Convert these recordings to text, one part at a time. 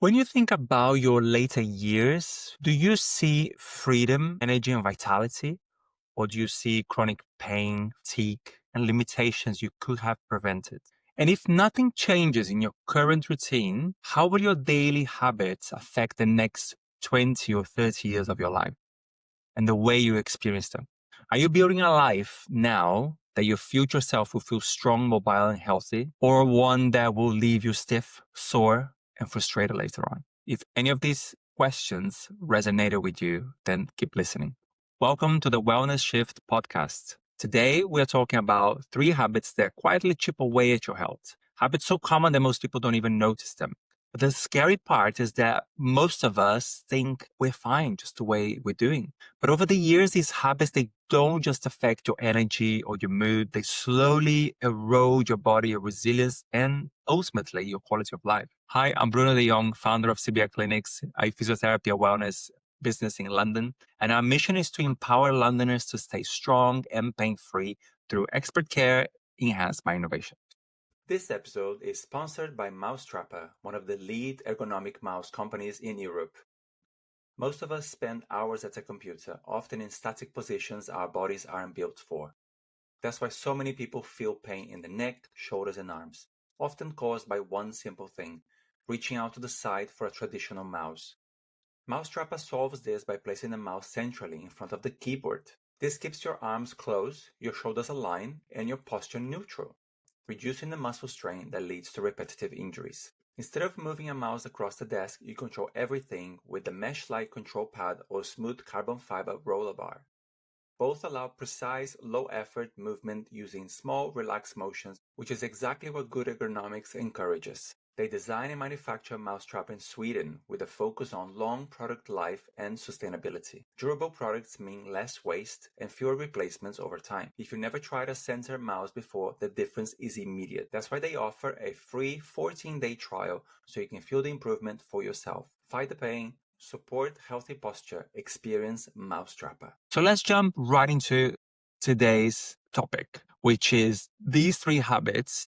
When you think about your later years, do you see freedom, energy, and vitality? Or do you see chronic pain, fatigue, and limitations you could have prevented? And if nothing changes in your current routine, how will your daily habits affect the next 20 or 30 years of your life and the way you experience them? Are you building a life now that your future self will feel strong, mobile, and healthy, or one that will leave you stiff, sore, and frustrated later on? If any of these questions resonated with you, then keep listening. Welcome to the Wellness Shift podcast. Today, we're talking about 3 habits that quietly chip away at your health. Habits so common that most people don't even notice them. But the scary part is that most of us think we're fine just the way we're doing. But over the years, these habits, they don't just affect your energy or your mood. They slowly erode your body, your resilience, and ultimately your quality of life. Hi, I'm Bruno de Jongh, founder of CBR Clinics, a physiotherapy and wellness business in London. And our mission is to empower Londoners to stay strong and pain-free through expert care enhanced by innovation. This episode is sponsored by Mousetrapper, one of the lead ergonomic mouse companies in Europe. Most of us spend hours at a computer, often in static positions our bodies aren't built for. That's why so many people feel pain in the neck, shoulders, and arms, often caused by one simple thing, reaching out to the side for a traditional mouse. Mousetrapper solves this by placing the mouse centrally in front of the keyboard. This keeps your arms close, your shoulders aligned, and your posture neutral, reducing the muscle strain that leads to repetitive injuries. Instead of moving a mouse across the desk, you control everything with the mesh-like control pad or smooth carbon fiber roller bar. Both allow precise, low-effort movement using small, relaxed motions, which is exactly what good ergonomics encourages. They design and manufacture Mousetrapper in Sweden with a focus on long product life and sustainability. Durable products mean less waste and fewer replacements over time. If you never tried a center mouse before, the difference is immediate. That's why they offer a free 14-day trial so you can feel the improvement for yourself. Fight the pain, support healthy posture, experience Mousetrapper. So let's jump right into today's topic, which is these 3 habits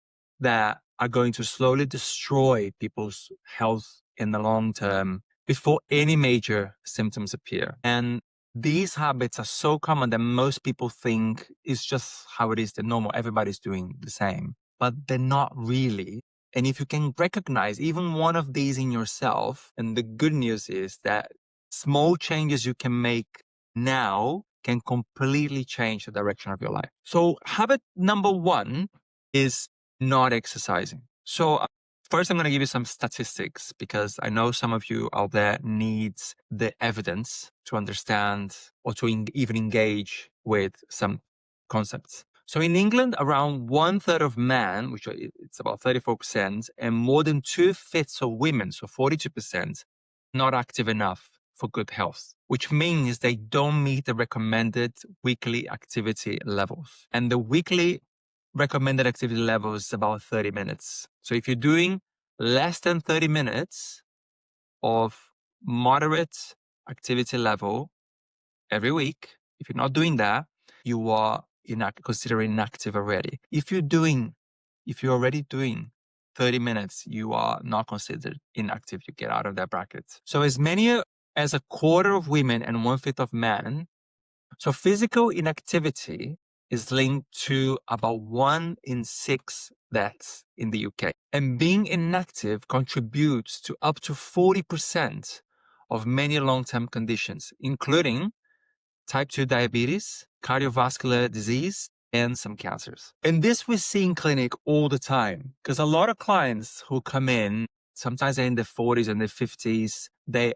that are going to slowly destroy people's health in the long term before any major symptoms appear. And these habits are so common that most people think it's just how it is, the normal, everybody's doing the same, but they're not really. And if you can recognize even one of these in yourself, and the good news is that small changes you can make now can completely change the direction of your life. So habit number 1 is not exercising. So first, I'm going to give you some statistics because I know some of you out there needs the evidence to understand or to even engage with some concepts. So in England, around 1/3 of men, which it's about 34%, and more than 2/5 of women, so 42%, not active enough for good health, which means they don't meet the recommended weekly activity levels. And the weekly recommended activity level is about 30 minutes. So if you're doing less than 30 minutes of moderate activity level every week, if you're not doing that, you are considered inactive already. If you're already doing 30 minutes, you are not considered inactive. You get out of that bracket. So as many as 1/4 of women and 1/5 of men. So physical inactivity is linked to about 1 in 6 deaths in the UK. And being inactive contributes to up to 40% of many long-term conditions, including type 2 diabetes, cardiovascular disease, and some cancers. And this we see in clinic all the time because a lot of clients who come in, sometimes they're in their 40s and their 50s, they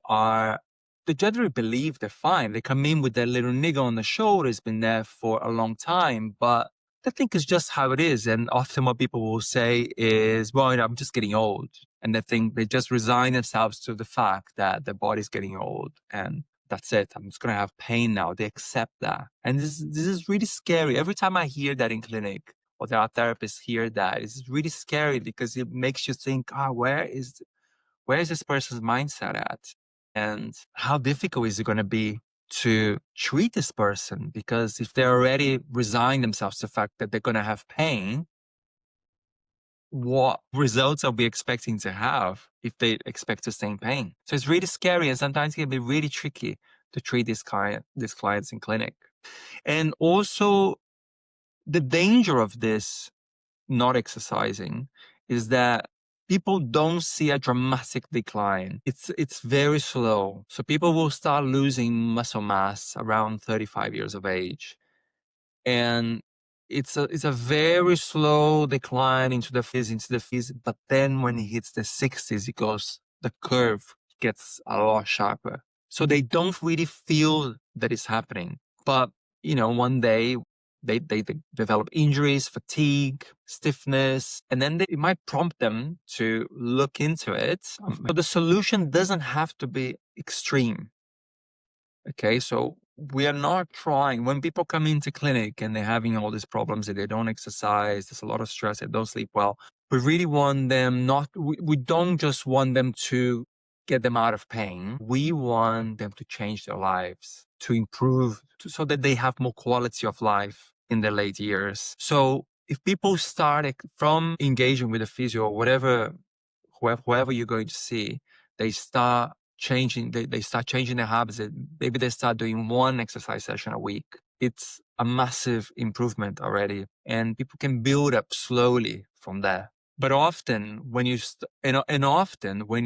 generally believe they're fine. They come in with their little niggle on the shoulder. It's been there for a long time, but they think it's just how it is. And often what people will say is, well, I'm just getting old. And they just resign themselves to the fact that their body's getting old and that's it. I'm just going to have pain now. They accept that. And this is really scary. Every time I hear that in clinic or there are therapists hear that, it's really scary because it makes you think, where is this person's mindset at? And how difficult is it going to be to treat this person? Because if they already resign themselves to the fact that they're going to have pain, what results are we expecting to have if they expect to stay in pain? So it's really scary, and sometimes it can be really tricky to treat these clients in clinic. And also the danger of this not exercising is that people don't see a dramatic decline. It's very slow. So people will start losing muscle mass around 35 years of age. And it's a very slow decline into the phys. But then when it hits the 60s, the curve gets a lot sharper. So they don't really feel that it's happening. But, one day they develop injuries, fatigue, stiffness, and then it might prompt them to look into it. So the solution doesn't have to be extreme. Okay, so we are not trying. When people come into clinic and they're having all these problems, that they don't exercise, there's a lot of stress, they don't sleep well, we really want them we don't just want them to get them out of pain. We want them to change their lives, to improve, so that they have more quality of life in their late years. So if people start from engaging with a physio or whoever you're going to see, they start changing, they start changing their habits. Maybe they start doing one exercise session a week. It's a massive improvement already, and people can build up slowly from there. But often when you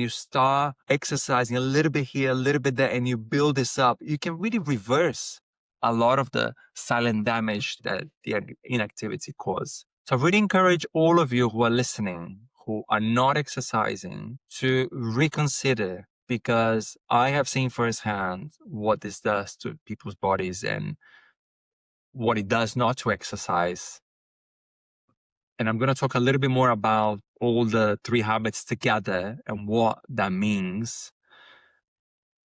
start exercising a little bit here, a little bit there, and you build this up, you can really reverse a lot of the silent damage that the inactivity causes. So I really encourage all of you who are listening, who are not exercising, to reconsider, because I have seen firsthand what this does to people's bodies and what it does not to exercise. And I'm going to talk a little bit more about all the 3 habits together and what that means.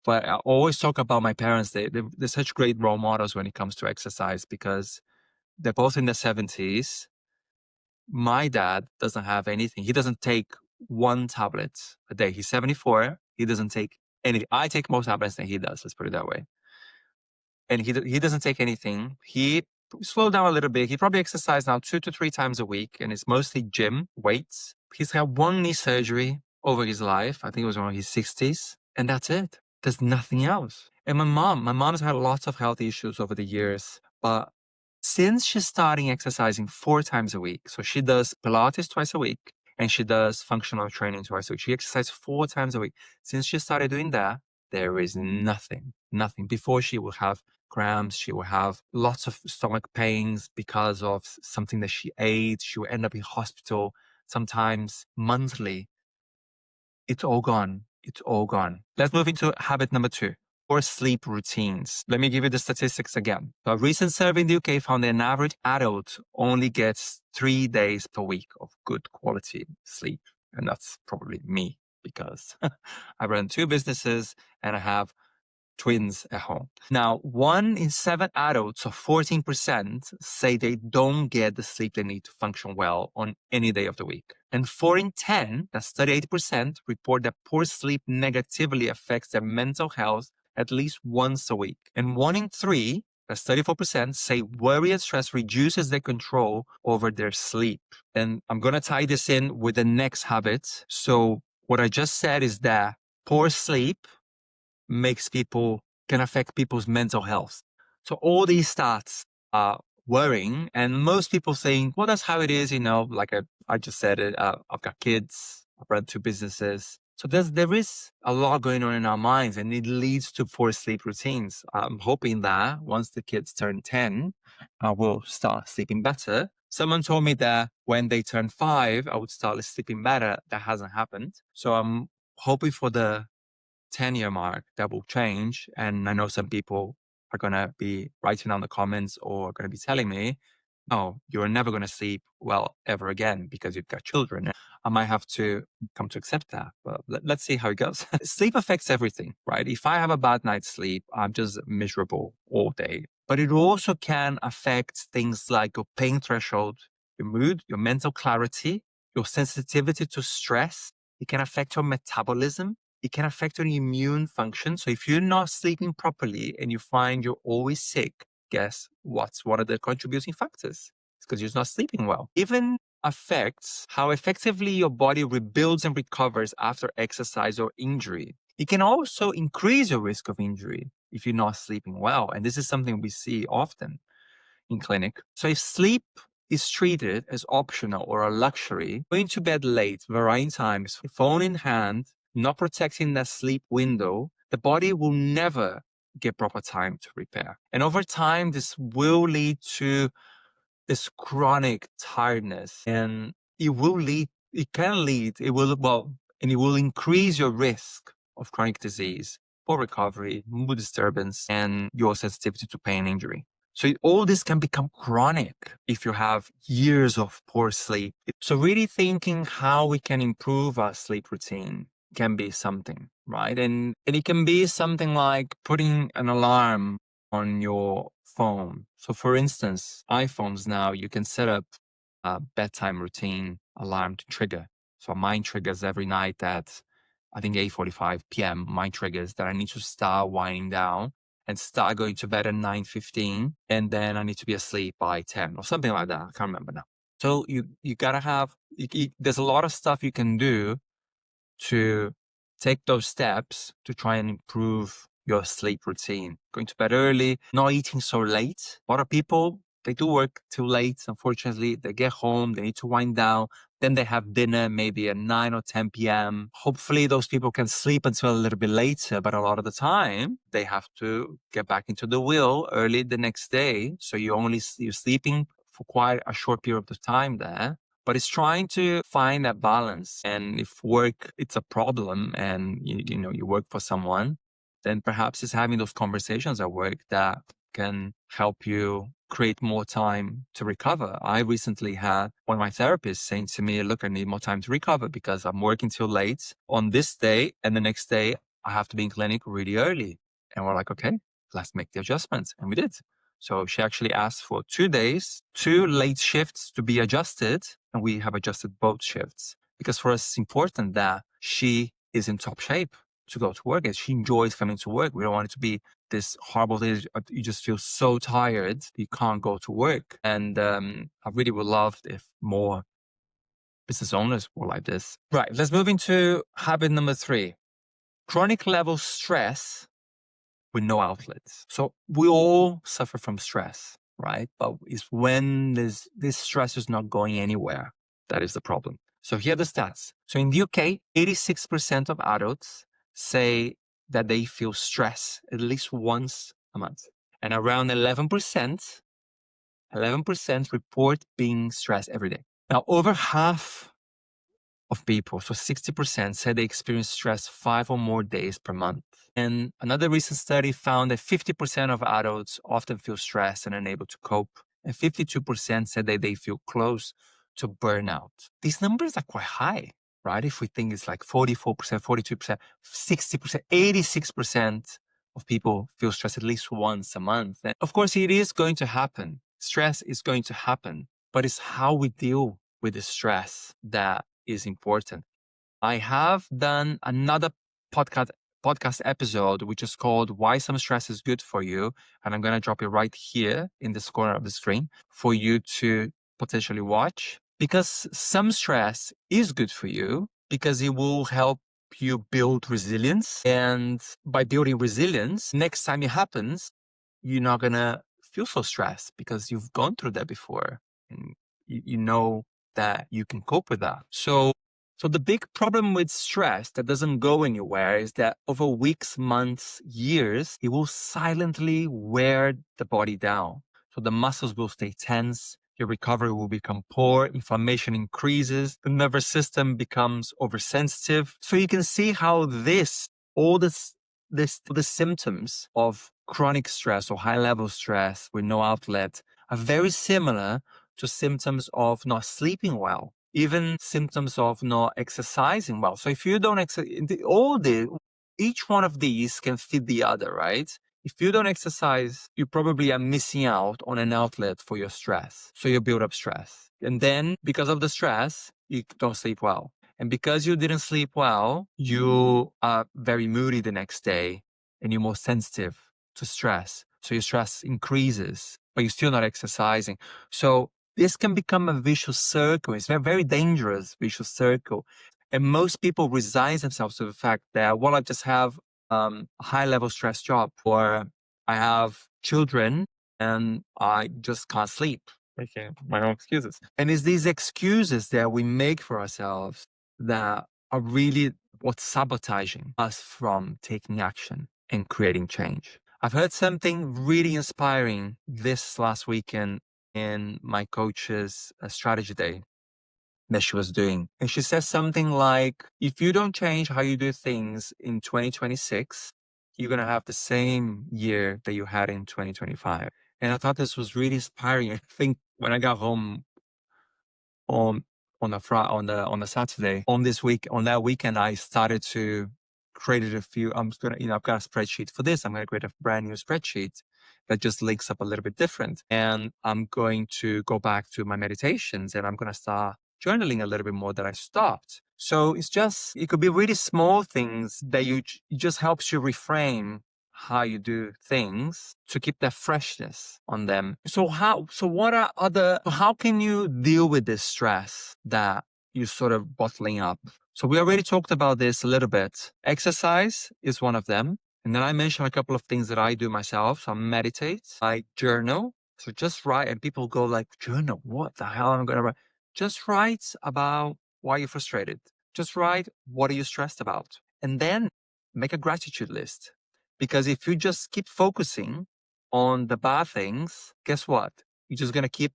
But I always talk about my parents. They're such great role models when it comes to exercise, because they're both in their 70s. My dad doesn't have anything. He doesn't take one tablet a day. He's 74. He doesn't take anything. I take more tablets than he does. Let's put it that way. And he doesn't take anything. He slowed down a little bit. He probably exercises now 2 to 3 times a week, and it's mostly gym, weights. He's had 1 knee surgery over his life. I think it was around his 60s. And that's it. There's nothing else. And my mom's had lots of health issues over the years. But since she's starting exercising 4 times a week, so she does Pilates twice a week and she does functional training twice a week. She exercises 4 times a week. Since she started doing that, there is nothing. Before, she will have cramps. She will have lots of stomach pains because of something that she ate. She will end up in hospital, sometimes monthly. It's all gone. Let's move into habit number 2. Poor sleep routines. Let me give you the statistics again. So a recent survey in the UK found that an average adult only gets 3 days per week of good quality sleep. And that's probably me, because I run 2 businesses and I have twins at home. Now, 1 in 7 adults, or 14%, say they don't get the sleep they need to function well on any day of the week. And 4 in 10, that's 38%, report that poor sleep negatively affects their mental health at least once a week. And 1 in 3, that's 34%, say worry and stress reduces their control over their sleep. And I'm going to tie this in with the next habit. So what I just said is that poor sleep can affect people's mental health. So all these stats are worrying, and most people think, well, that's how it is, like I just said it, I've got kids, I've run 2 businesses. So there is a lot going on in our minds, and it leads to poor sleep routines. I'm hoping that once the kids turn 10, I will start sleeping better. Someone told me that when they turn 5, I would start sleeping better. That hasn't happened. So I'm hoping for the 10-year mark that will change. And I know some people are going to be writing down the comments or going to be telling me, oh, you're never going to sleep well ever again because you've got children. I might have to come to accept that, but let's see how it goes. Sleep affects everything, right? If I have a bad night's sleep, I'm just miserable all day. But it also can affect things like your pain threshold, your mood, your mental clarity, your sensitivity to stress. It can affect your metabolism. It can affect your immune function. So if you're not sleeping properly and you find you're always sick, guess what's one of the contributing factors? It's because you're not sleeping well. Even affects how effectively your body rebuilds and recovers after exercise or injury. It can also increase your risk of injury if you're not sleeping well. And this is something we see often in clinic. So if sleep is treated as optional or a luxury, going to bed late, varying times, phone in hand, not protecting that sleep window, the body will never get proper time to repair. And over time, this will lead to this chronic tiredness, and it will increase your risk of chronic disease, poor recovery, mood disturbance, and your sensitivity to pain and injury. So all this can become chronic if you have years of poor sleep. So really thinking how we can improve our sleep routine can be something, right? And it can be something like putting an alarm on your phone. So for instance, iPhones now, you can set up a bedtime routine alarm to trigger. So mine triggers every night at, I think, 8:45 p.m. Mine triggers that I need to start winding down and start going to bed at 9:15, and then I need to be asleep by 10 or something like that. I can't remember now. So you gotta have, there's a lot of stuff you can do to take those steps to try and improve your sleep routine. Going to bed early, not eating so late. A lot of people, they do work too late. Unfortunately, they get home, they need to wind down. Then they have dinner maybe at 9 or 10 p.m. Hopefully those people can sleep until a little bit later, but a lot of the time they have to get back into the wheel early the next day. So you're sleeping for quite a short period of time there. But it's trying to find that balance. And if work, it's a problem and you work for someone, then perhaps it's having those conversations at work that can help you create more time to recover. I recently had one of my therapists saying to me, look, I need more time to recover because I'm working till late on this day, and the next day I have to be in clinic really early. And we're like, okay, let's make the adjustments. And we did. So she actually asked for 2 days, 2 late shifts to be adjusted, and we have adjusted both shifts. Because for us, it's important that she is in top shape to go to work, and she enjoys coming to work. We don't want it to be this horrible day. You just feel so tired, you can't go to work. And I really would love if more business owners were like this. Right, let's move into habit number 3. Chronic level stress with no outlets. So we all suffer from stress, right? But it's when this stress is not going anywhere that is the problem. So here are the stats. So in the UK, 86% of adults say that they feel stress at least once a month. And around 11% report being stressed every day. Now, over half of people, so 60%, said they experience stress 5 or more days per month. And another recent study found that 50% of adults often feel stressed and unable to cope. And 52% said that they feel close to burnout. These numbers are quite high, right? If we think it's like 44%, 42%, 60%, 86% of people feel stressed at least once a month. And of course, it is going to happen. Stress is going to happen, but it's how we deal with the stress that is important. I have done another podcast episode, which is called Why Some Stress is Good for You. And I'm going to drop it right here in this corner of the screen for you to potentially watch, because some stress is good for you because it will help you build resilience. And by building resilience, next time it happens, you're not going to feel so stressed because you've gone through that before and you know that you can cope with that. So the big problem with stress that doesn't go anywhere is that over weeks, months, years, it will silently wear the body down. So the muscles will stay tense, your recovery will become poor, inflammation increases, the nervous system becomes oversensitive. So you can see how all the symptoms of chronic stress or high level stress with no outlet are very similar to symptoms of not sleeping well, even symptoms of not exercising well. So if you don't each one of these can fit the other, right? If you don't exercise, you probably are missing out on an outlet for your stress. So you build up stress. And then because of the stress, you don't sleep well. And because you didn't sleep well, you are very moody the next day and you're more sensitive to stress. So your stress increases, but you're still not exercising. So this can become a vicious circle. It's a very dangerous vicious circle. And most people resign themselves to the fact that, well, I just have a high level stress job, or I have children and I just can't sleep. Okay, my own excuses. And it's these excuses that we make for ourselves that are really what's sabotaging us from taking action and creating change. I've heard something really inspiring this last weekend in my coach's strategy day that she was doing. And she says something like, if you don't change how you do things in 2026, you're going to have the same year that you had in 2025. And I thought this was really inspiring. I think when I got home on on the Saturday, on that weekend, I started to created a few. I've got a spreadsheet for this. I'm gonna create a brand new spreadsheet that just links up a little bit different. And I'm going to go back to my meditations and I'm gonna start journaling a little bit more that I stopped. So it could be really small things that it just helps you reframe how you do things to keep that freshness on them. How can you deal with this stress that you're sort of bottling up? So we already talked about this a little bit. Exercise is one of them. And then I mentioned a couple of things that I do myself. So I meditate, I journal. So just write, and people go like, journal, what the hell am I going to write? Just write about why you're frustrated. Just write, what are you stressed about? And then make a gratitude list. Because if you just keep focusing on the bad things, guess what? You're just going to keep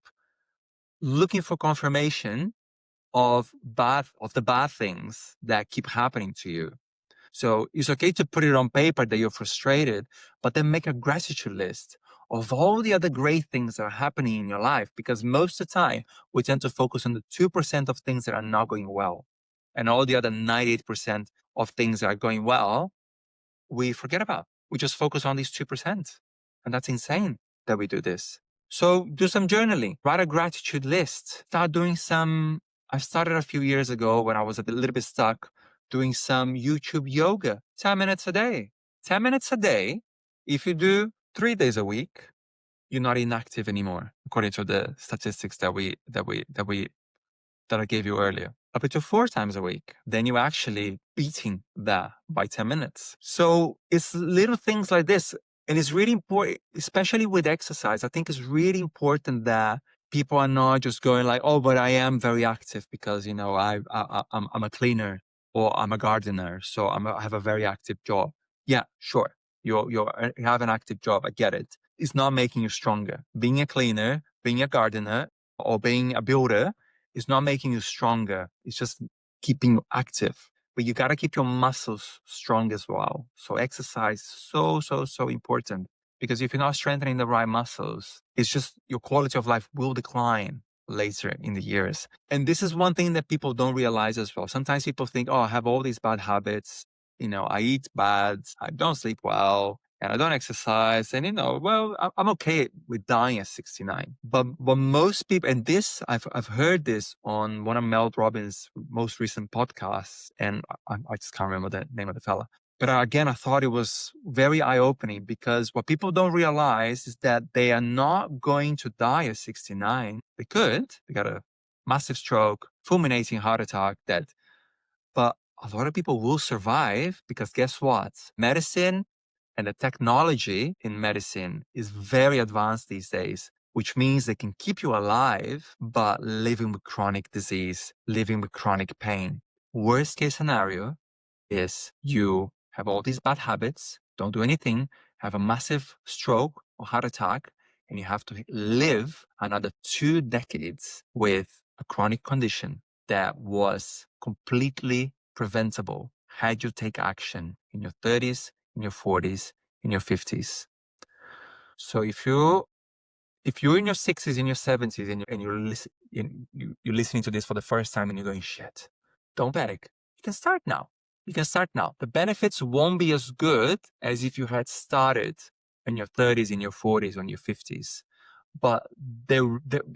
looking for confirmation of the bad things that keep happening to you. So it's okay to put it on paper that you're frustrated, but then make a gratitude list of all the other great things that are happening in your life. Because most of the time, we tend to focus on the 2% of things that are not going well. And all the other 98% of things that are going well, we forget about. We just focus on these 2%. And that's insane that we do this. So do some journaling, write a gratitude list, I started a few years ago when I was a little bit stuck doing some YouTube yoga, 10 minutes a day. 10 minutes a day. If you do 3 days a week, you're not inactive anymore, according to the statistics that I gave you earlier. Up to 4 times a week, then you're actually beating that by 10 minutes. So it's little things like this. And it's really important, especially with exercise. I think it's really important that people are not just going like, oh, but I am very active because, I'm a cleaner or I'm a gardener. So I have a very active job. Yeah, sure. You have an active job. I get it. It's not making you stronger. Being a cleaner, being a gardener, or being a builder is not making you stronger. It's just keeping you active. But you got to keep your muscles strong as well. So exercise is so important. Because if you're not strengthening the right muscles, it's just your quality of life will decline later in the years. And this is one thing that people don't realize as well. Sometimes people think, oh, I have all these bad habits. I eat bad, I don't sleep well, and I don't exercise. And, I'm okay with dying at 69. But most people, and this, I've heard this on one of Mel Robbins' most recent podcasts, and I just can't remember the name of the fella. But again, I thought it was very eye-opening because what people don't realize is that they are not going to die at 69. They could. They got a massive stroke, fulminating heart attack, dead. But a lot of people will survive because guess what? Medicine and the technology in medicine is very advanced these days, which means they can keep you alive, but living with chronic disease, living with chronic pain. Worst case scenario is you have all these bad habits, don't do anything, have a massive stroke or heart attack, and you have to live another 2 decades with a chronic condition that was completely preventable had you take action in your 30s, in your 40s, in your 50s. So if you're in your 60s, in your 70s, and you're listening to this for the first time and you're going, shit, don't panic. You can start now. You can start now. The benefits won't be as good as if you had started in your 30s, in your 40s, or in your 50s. But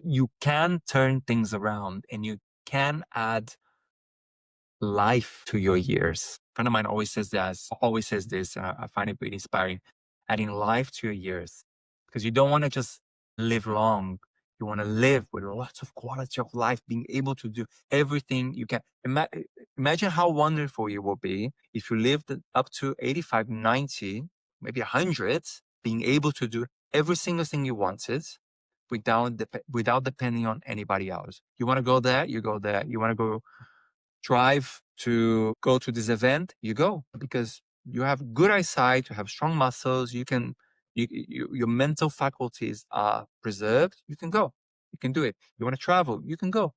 you can turn things around and you can add life to your years. A friend of mine always says this, and I find it really inspiring, adding life to your years. Because you don't want to just live long. You want to live with lots of quality of life, being able to do everything you can. Imagine how wonderful it will be if you lived up to 85, 90, maybe 100, being able to do every single thing you wanted without depending on anybody else. You want to go there, you go there. You want to go drive to go to this event, you go, because you have good eyesight, you have strong muscles, your mental faculties are preserved, you can go, you can do it. You want to travel, you can go.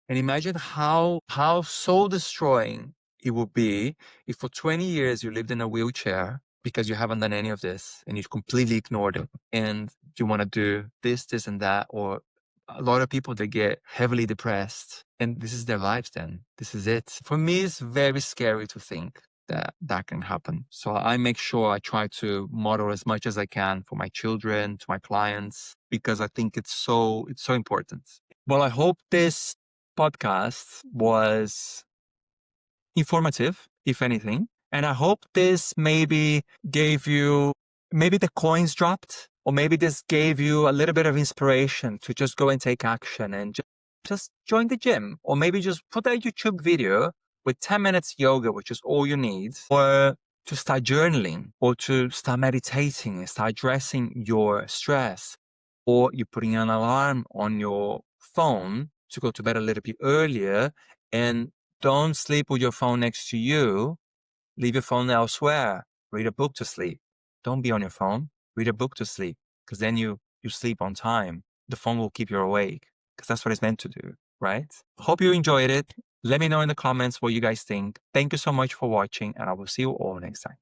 And imagine how soul destroying it would be if for 20 years you lived in a wheelchair because you haven't done any of this and you completely ignored it, and you want to do this and that. Or a lot of people, they get heavily depressed and this is their lives then. This is it. For me, it's very scary to think that can happen. So I make sure I try to model as much as I can for my children, to my clients, because I think it's so important. Well, I hope this podcast was informative, if anything. And I hope this maybe gave you, maybe the coins dropped, or maybe this gave you a little bit of inspiration to just go and take action and just join the gym, or maybe just put that YouTube video with 10 minutes yoga, which is all you need, or to start journaling, or to start meditating and start addressing your stress, or you're putting an alarm on your phone to go to bed a little bit earlier, and don't sleep with your phone next to you. Leave your phone elsewhere. Read a book to sleep. Don't be on your phone. Read a book to sleep, because then you sleep on time. The phone will keep you awake, because that's what it's meant to do, right? Hope you enjoyed it. Let me know in the comments what you guys think. Thank you so much for watching, and I will see you all next time.